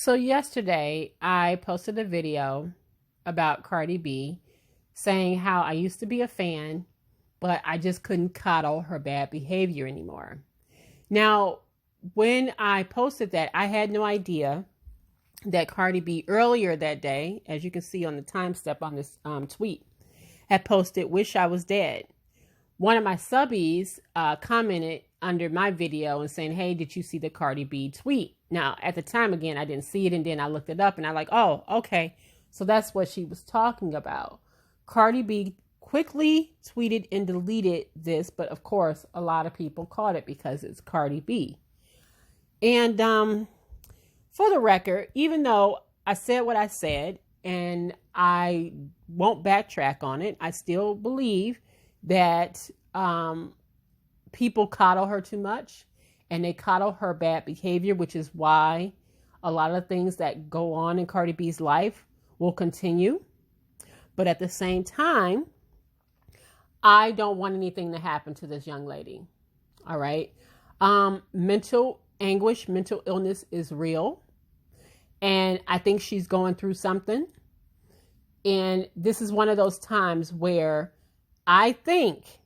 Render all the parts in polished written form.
So yesterday I posted a video about Cardi B saying how I used to be a fan, but I just couldn't coddle her bad behavior anymore. Now, when I posted that, I had no idea that Cardi B earlier that day, as you can see on the time step on this tweet, had posted, "Wish I was dead." One of my subbies commented under my video and saying, "Hey, did you see the Cardi B tweet?" Now, at the time, again, I didn't see it. And then I looked it up and I like, oh, okay. So that's what she was talking about. Cardi B quickly tweeted and deleted this. But of course, a lot of people caught it because it's Cardi B. And for the record, even though I said what I said and I won't backtrack on it, I still believe that people coddle her too much and they coddle her bad behavior, which is why a lot of things that go on in Cardi B's life will continue. But at the same time, I don't want anything to happen to this young lady. All right. Mental anguish, mental illness is real. And I think she's going through something. And this is one of those times where I think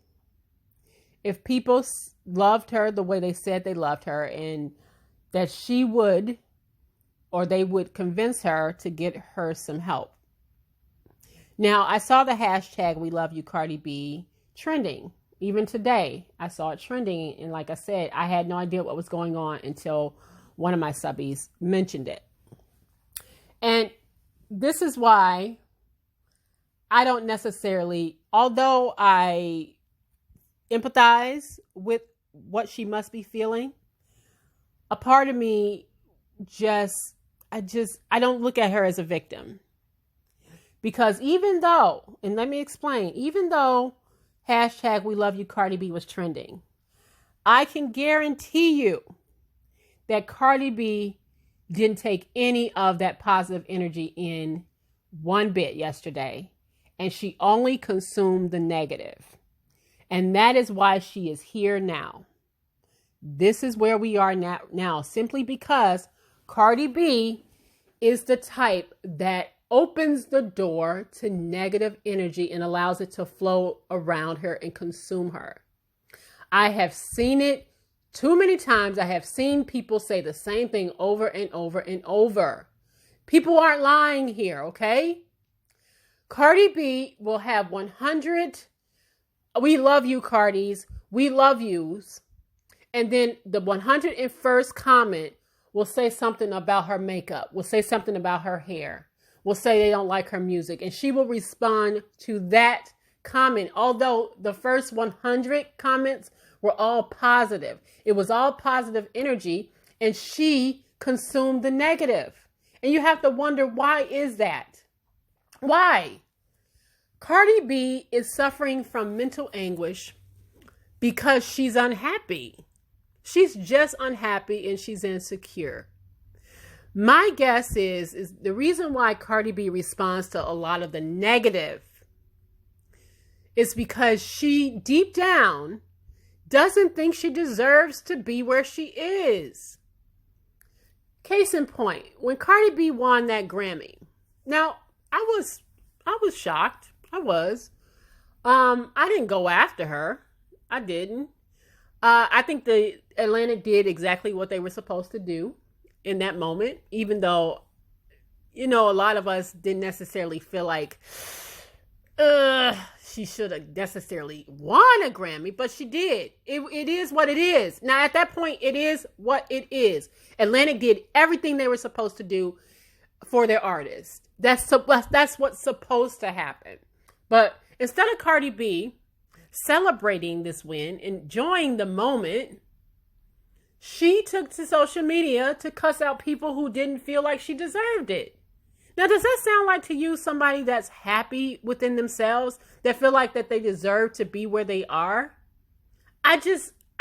if people loved her the way they said they loved her and that she would, or they would convince her to get her some help. Now, I saw the hashtag "We Love You Cardi B" trending. Even today, I saw it trending. And like I said, I had no idea what was going on until one of my subbies mentioned it. And this is why I don't necessarily, although I empathize with what she must be feeling, a part of me I don't look at her as a victim. Because even though, and let me explain, even though hashtag "We Love You Cardi B" was trending, I can guarantee you that Cardi B didn't take any of that positive energy in one bit yesterday. And she only consumed the negative. And that is why she is here now. This is where we are now, simply because Cardi B is the type that opens the door to negative energy and allows it to flow around her and consume her. I have seen it too many times. I have seen people say the same thing over and over and over. People aren't lying here, okay? Cardi B will have 100, "We love you, Cardis, we love yous." And then the 101st comment will say something about her makeup, will say something about her hair, will say they don't like her music. And she will respond to that comment. Although the first 100 comments were all positive. It was all positive energy, and she consumed the negative. And you have to wonder, why is that? Why? Cardi B is suffering from mental anguish because she's unhappy. She's just unhappy and she's insecure. My guess is the reason why Cardi B responds to a lot of the negative is because she deep down doesn't think she deserves to be where she is. Case in point, when Cardi B won that Grammy. Now, I was shocked. I was. I didn't go after her. I didn't. I think the Atlantic did exactly what they were supposed to do in that moment, even though, a lot of us didn't necessarily feel like she should have necessarily won a Grammy, but she did. It is what it is. Now, at that point, it is what it is. Atlantic did everything they were supposed to do for their artist. That's what's supposed to happen. But instead of Cardi B celebrating this win, enjoying the moment, she took to social media to cuss out people who didn't feel like she deserved it. Now, does that sound like to you somebody that's happy within themselves, that feel like that they deserve to be where they are? I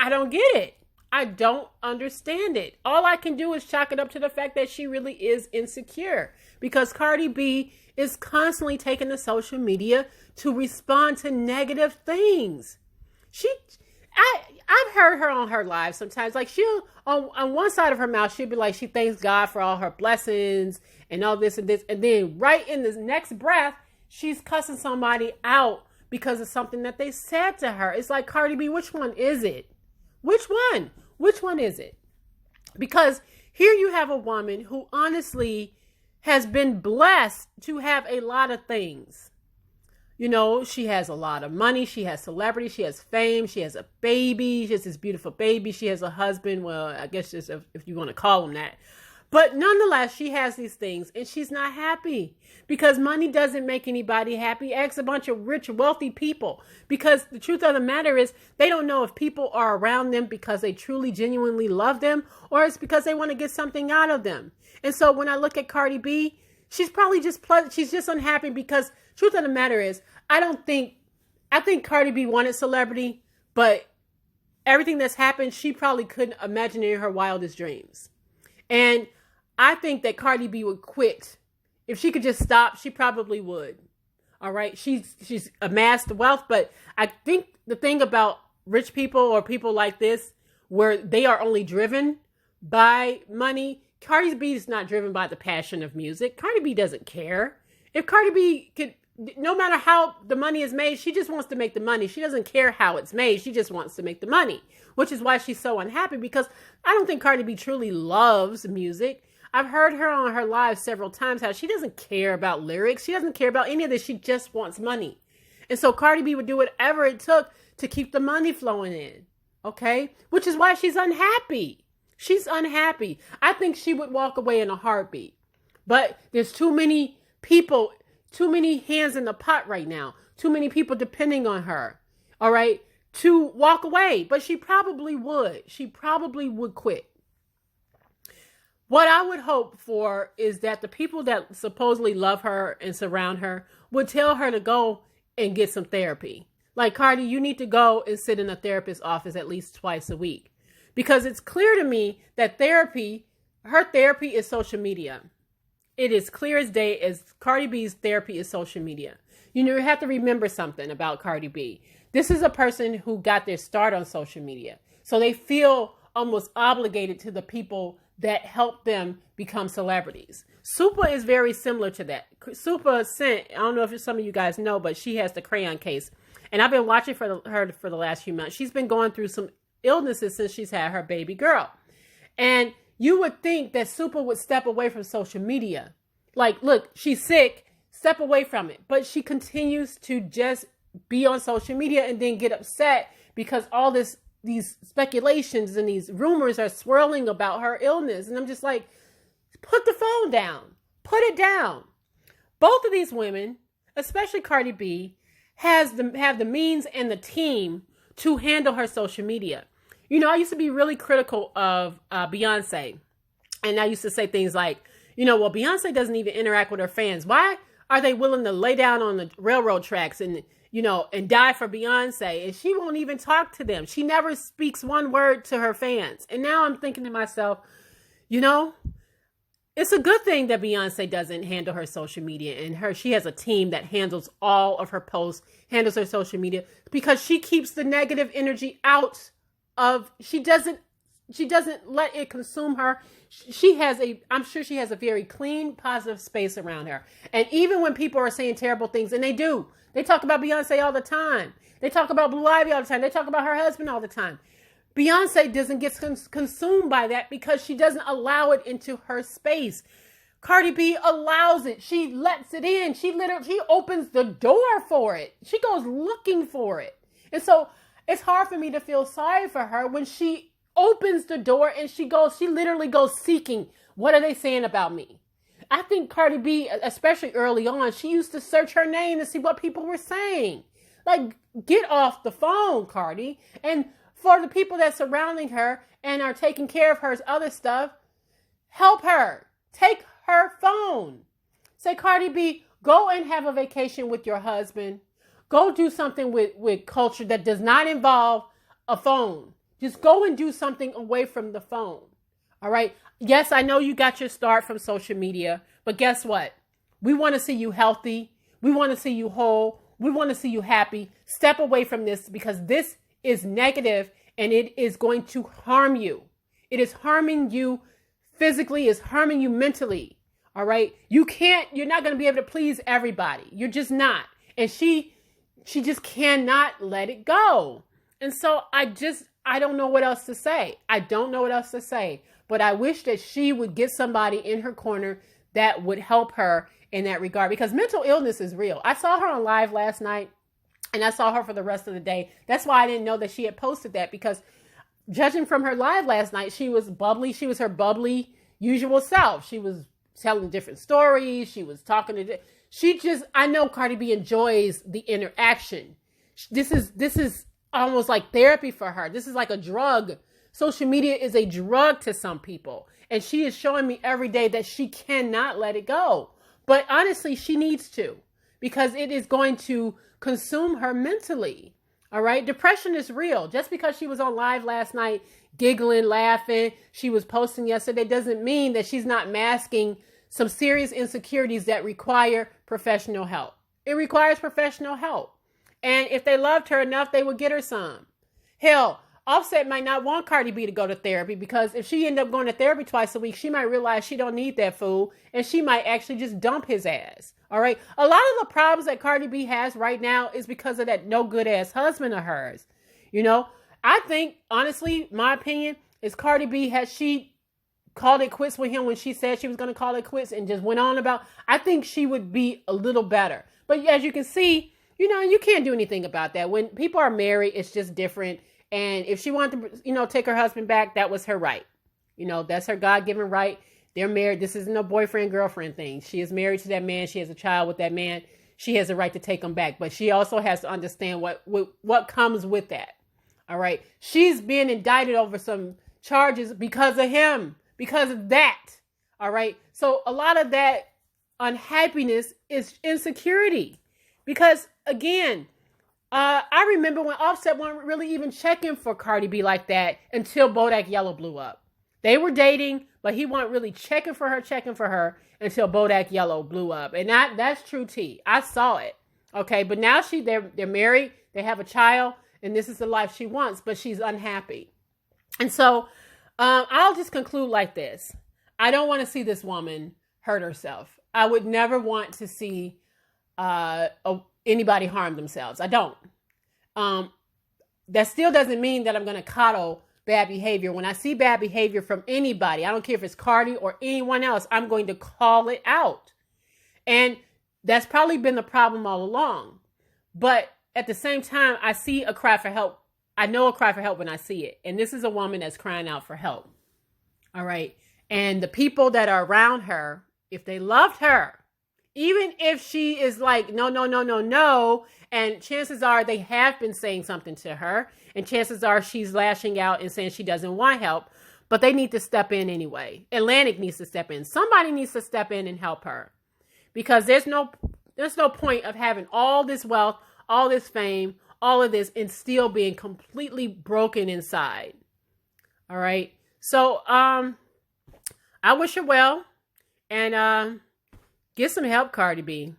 don't get it. I don't understand it. All I can do is chalk it up to the fact that she really is insecure, because Cardi B is constantly taking to social media to respond to negative things. I've heard her on her live sometimes. Like she'll on one side of her mouth, she'll be like, she thanks God for all her blessings and all this and this. And then right in the next breath, she's cussing somebody out because of something that they said to her. It's like, Cardi B, which one is it? Which one? Which one is it? Because here you have a woman who honestly has been blessed to have a lot of things. You know, she has a lot of money. She has celebrity. She has fame. She has a baby. She has this beautiful baby. She has a husband. Well, I guess just if you want to call him that. But nonetheless, she has these things and she's not happy because money doesn't make anybody happy. Ask a bunch of rich, wealthy people, because the truth of the matter is they don't know if people are around them because they truly, genuinely love them or it's because they want to get something out of them. And so when I look at Cardi B, she's probably she's just unhappy because truth of the matter is, I think Cardi B wanted celebrity, but everything that's happened, she probably couldn't imagine in her wildest dreams. And I think that Cardi B would quit. If she could just stop, she probably would. All right. She's amassed wealth, but I think the thing about rich people or people like this, where they are only driven by money, Cardi B is not driven by the passion of music. Cardi B doesn't care. If Cardi B could, no matter how the money is made, she just wants to make the money. She doesn't care how it's made. She just wants to make the money, which is why she's so unhappy, because I don't think Cardi B truly loves music. I've heard her on her live several times how she doesn't care about lyrics. She doesn't care about any of this. She just wants money. And so Cardi B would do whatever it took to keep the money flowing in. Okay? Which is why she's unhappy. She's unhappy. I think she would walk away in a heartbeat. But there's too many people, too many hands in the pot right now. Too many people depending on her. All right? To walk away. But she probably would. She probably would quit. What I would hope for is that the people that supposedly love her and surround her would tell her to go and get some therapy. Like, Cardi, you need to go and sit in a therapist's office at least twice a week. Because it's clear to me that her therapy is social media. It is clear as day as Cardi B's therapy is social media. You know, you have to remember something about Cardi B. This is a person who got their start on social media. So they feel almost obligated to the people that help them become celebrities. Supa is very similar to that. Supa sent, I don't know if some of you guys know, but she has the crayon case. And I've been watching her for the last few months. She's been going through some illnesses since she's had her baby girl. And you would think that Supa would step away from social media. Like, look, she's sick, step away from it. But she continues to just be on social media and then get upset because all these speculations and these rumors are swirling about her illness. And I'm just like, put the phone down. Put it down. Both of these women, especially Cardi B, have the means and the team to handle her social media. You know, I used to be really critical of Beyonce. And I used to say things like, you know, well, Beyonce doesn't even interact with her fans. Why are they willing to lay down on the railroad tracks and die for Beyonce? And she won't even talk to them. She never speaks one word to her fans. And now I'm thinking to myself, you know, it's a good thing that Beyonce doesn't handle her social media, and she has a team that handles all of her posts, handles her social media, because she keeps the negative energy out of, she doesn't let it consume her. I'm sure she has a very clean, positive space around her. And even when people are saying terrible things, and they do, they talk about Beyonce all the time. They talk about Blue Ivy all the time. They talk about her husband all the time. Beyonce doesn't get consumed by that because she doesn't allow it into her space. Cardi B allows it. She lets it in. She opens the door for it. She goes looking for it. And so it's hard for me to feel sorry for her when she opens the door and she literally goes seeking. What are they saying about me? I think Cardi B, especially early on, she used to search her name to see what people were saying. Like, get off the phone, Cardi. And for the people that's surrounding her and are taking care of her other stuff, help her. Take her phone. Say, Cardi B, go and have a vacation with your husband. Go do something with culture that does not involve a phone. Just go and do something away from the phone. All right. Yes, I know you got your start from social media, but guess what? We want to see you healthy. We want to see you whole. We want to see you happy. Step away from this because this is negative and it is going to harm you. It is harming you physically, it's harming you mentally. All right. You're not going to be able to please everybody. You're just not. And she just cannot let it go. And so I don't know what else to say. I don't know what else to say, but I wish that she would get somebody in her corner that would help her in that regard, because mental illness is real. I saw her on live last night and I saw her for the rest of the day. That's why I didn't know that she had posted that, because judging from her live last night, she was bubbly. She was her bubbly usual self. She was telling different stories. She was talking to, I know Cardi B enjoys the interaction. This is almost like therapy for her. This is like a drug. Social media is a drug to some people. And she is showing me every day that she cannot let it go. But honestly, she needs to, because it is going to consume her mentally. All right. Depression is real. Just because she was on live last night, giggling, laughing, she was posting yesterday, doesn't mean that she's not masking some serious insecurities that require professional help. It requires professional help. And if they loved her enough, they would get her some. Hell, Offset might not want Cardi B to go to therapy, because if she ended up going to therapy twice a week, she might realize she don't need that fool, and she might actually just dump his ass. All right. A lot of the problems that Cardi B has right now is because of that no good ass husband of hers. You know, I think, honestly, my opinion is Cardi B, has she called it quits with him when she said she was going to call it quits and just went on about, I think she would be a little better. But as you can see, you know, you can't do anything about that. When people are married, it's just different. And if she wanted to, take her husband back, that was her right. That's her God-given right. They're married. This isn't a boyfriend-girlfriend thing. She is married to that man. She has a child with that man. She has a right to take him back. But she also has to understand what comes with that. All right. She's being indicted over some charges because of him, because of that. All right. So a lot of that unhappiness is insecurity. Because, again, I remember when Offset wasn't really even checking for Cardi B like that until Bodak Yellow blew up. They were dating, but he wasn't really checking for her until Bodak Yellow blew up. And that's true tea. I saw it. Okay, but now they're married, they have a child, and this is the life she wants, but she's unhappy. And so I'll just conclude like this. I don't want to see this woman hurt herself. I would never want to see anybody harm themselves. I don't. That still doesn't mean that I'm going to coddle bad behavior. When I see bad behavior from anybody, I don't care if it's Cardi or anyone else, I'm going to call it out. And that's probably been the problem all along. But at the same time, I see a cry for help. I know a cry for help when I see it. And this is a woman that's crying out for help. All right. And the people that are around her, if they loved her, even if she is like, no, and chances are they have been saying something to her, and chances are she's lashing out and saying she doesn't want help, but they need to step in anyway. Atlantic needs to step in. Somebody needs to step in and help her, because there's no point of having all this wealth, all this fame, all of this, and still being completely broken inside. All right. So, I wish her well, and, get some help, Cardi B.